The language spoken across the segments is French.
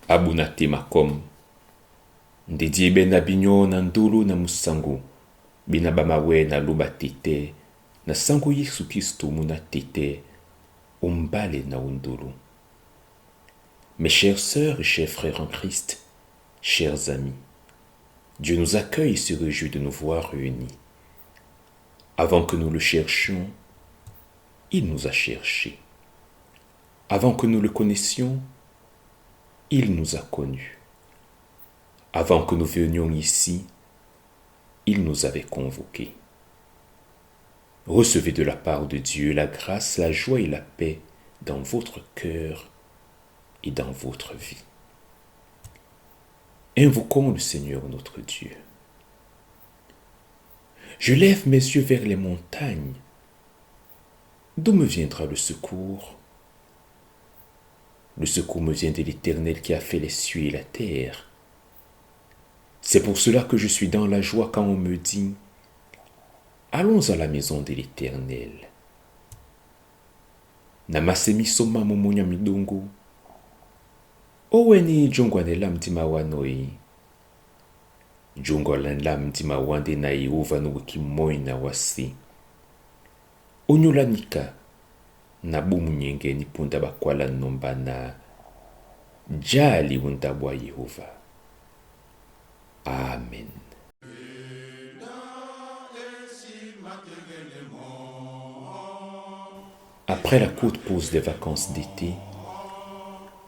Abunate makom ndidi bena binyo na ndulu na musangu bina bamawe na luba tete na sangu Yesu Kristo muna tete umbale na undulu. Mes chères sœurs et chers frères en Christ, chers amis, Dieu nous accueille et se réjouit de nous voir réunis. Avant que nous le cherchions, il nous a cherchés. Avant que nous le connaissions, il nous a connus. Avant que nous venions ici, il nous avait convoqués. Recevez de la part de Dieu la grâce, la joie et la paix dans votre cœur et dans votre vie. Invoquons le Seigneur notre Dieu. Je lève mes yeux vers les montagnes. D'où me viendra le secours? Le secours me vient de l'Éternel qui a fait les cieux et la terre. C'est pour cela que je suis dans la joie quand on me dit « Allons à la maison de l'Éternel ». Namasemi soma momonya midongo. Oweni jongwane lam tima wanoi. Jongwane lam tima wande na Yehova nuwiki moina wasi. Onyolanika. Na bumu nyenge ni punda bakwala nomba na jali untabwa Yehova. Amen. Après la courte pause des vacances d'été,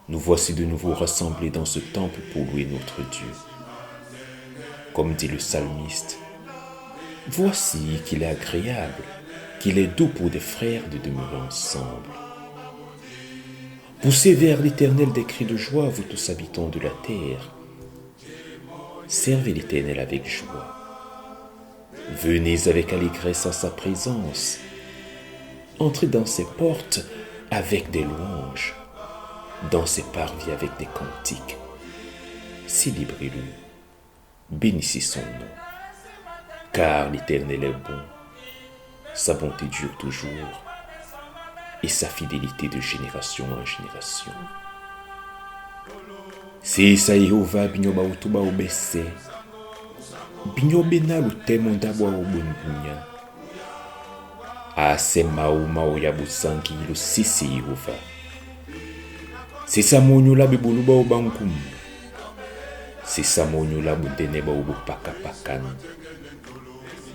nous voici de nouveau rassemblés dans ce temple pour louer notre Dieu. Comme dit le psalmiste, « Voici qu'il est agréable, qu'il est doux pour des frères de demeurer ensemble. » Poussez vers l'Éternel des cris de joie, vous tous habitants de la terre. Servez l'Éternel avec joie. Venez avec allégresse à sa présence. Entrez dans ses portes avec des louanges, dans ses parvis avec des cantiques. Célébrez-le, bénissez son nom, car l'Éternel est bon, sa bonté dure toujours, et sa fidélité de génération en génération. Sisa Yehova binyoba utuba obese, binyobena lutemonda bwa obungunya. Ase mau ya busangi lusisi Yehova. Sisa monyo la bibuluba obankum. Sisa monyo la bundeneba obupakapakan.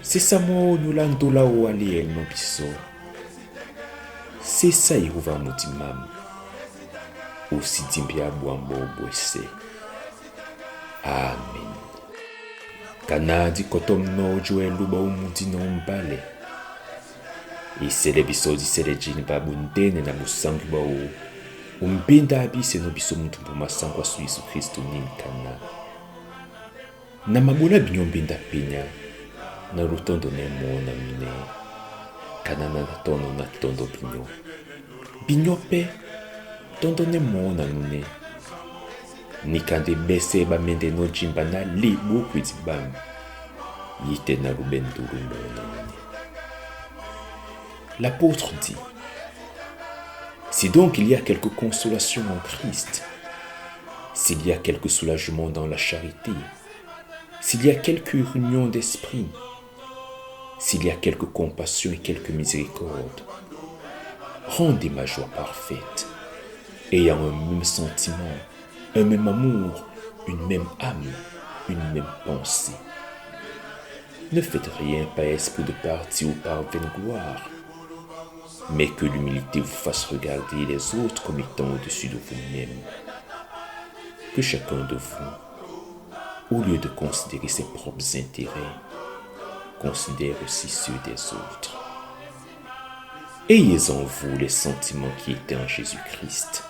Sisa monyo la ndola oali el nobiso. Sisa Yehova mutimam. Aussi dimbia buambo obwese. Amen. Kanadi kotom no joe luba umuti no mbale. Isele biso disele jini babundene na musangi ba umbinda abise no biso muntu masango asu Yesu Kristo ninkana. Na mabula binyombinda pinya na rutondo nemo na mine. Kanana na tono na tondo binyo. Binyope tondo nemo na mine. Nikande bese ba mende no jimba na libu kwitibam. Yite na rubenduru na mine. L'apôtre dit, si donc il y a quelque consolation en Christ, s'il y a quelque soulagement dans la charité, s'il y a quelque union d'esprit, s'il y a quelque compassion et quelque miséricorde, rendez ma joie parfaite, ayant un même sentiment, un même amour, une même âme, une même pensée. Ne faites rien par esprit de parti ou par vaine gloire, mais que l'humilité vous fasse regarder les autres comme étant au-dessus de vous-même. Que chacun de vous, au lieu de considérer ses propres intérêts, considère aussi ceux des autres. Ayez en vous les sentiments qui étaient en Jésus-Christ.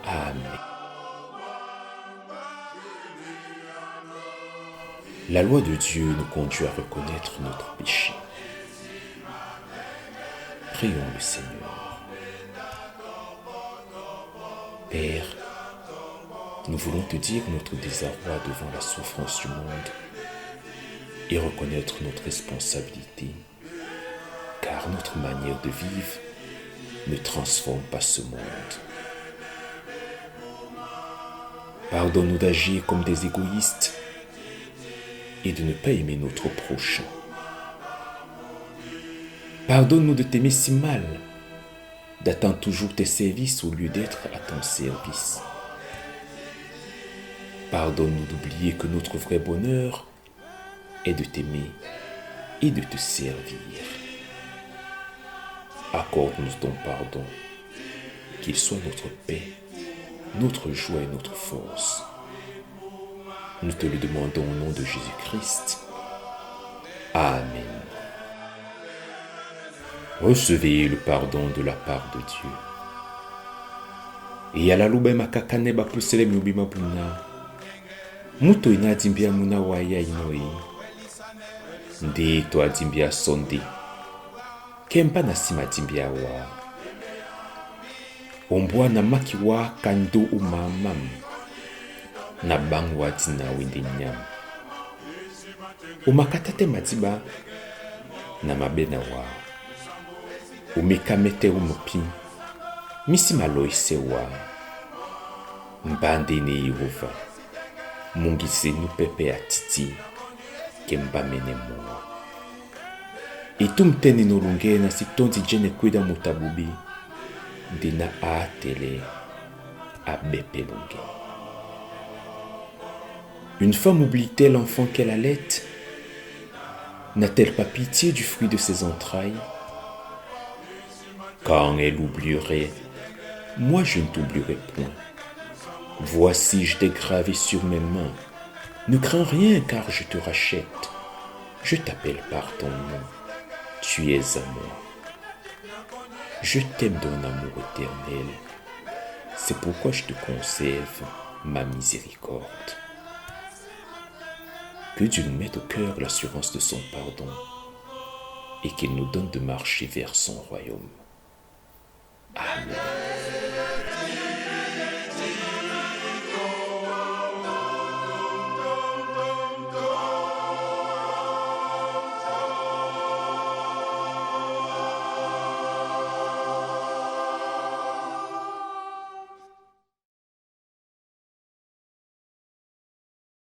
Amen. La loi de Dieu nous conduit à reconnaître notre péché. Prions le Seigneur. Père, nous voulons te dire notre désarroi devant la souffrance du monde et reconnaître notre responsabilité, car notre manière de vivre ne transforme pas ce monde. Pardonne-nous d'agir comme des égoïstes et de ne pas aimer notre prochain. Pardonne-nous de t'aimer si mal, d'attendre toujours tes services au lieu d'être à ton service. Pardonne-nous d'oublier que notre vrai bonheur est de t'aimer et de te servir. Accorde-nous ton pardon, qu'il soit notre paix, notre joie et notre force. Nous te le demandons au nom de Jésus-Christ. Amen. Recevez le pardon de la part de Dieu. Et à la loube makakane bapusele mubima puna. Muto ina dimbia muna waya inoi. Ndi to dimbia sonde. Kempa na sima dimbia wa. Ombwa na makiwa kando umamam. Na bangwa tina windi nyam. Umakatate matiba na mabena wa. Umekamete umupi. Misi maloise wa. Mbande ne Yehova. Mungise nu pepe atiti. Kemba mene moa. Itumteni no lunge na sitondi jene kweda mutabubi. Dina atele. Abepe lunge. Une femme oublie-t-elle l'enfant qu'elle allait? N'a-t-elle pas pitié du fruit de ses entrailles? Quand elle oublierait, moi je ne t'oublierai point. Voici, je t'ai gravé sur mes mains. Ne crains rien, car je te rachète. Je t'appelle par ton nom. Tu es à moi. Je t'aime d'un amour éternel. C'est pourquoi je te conserve ma miséricorde. Que Dieu nous mette au cœur l'assurance de son pardon et qu'il nous donne de marcher vers son royaume. Amen.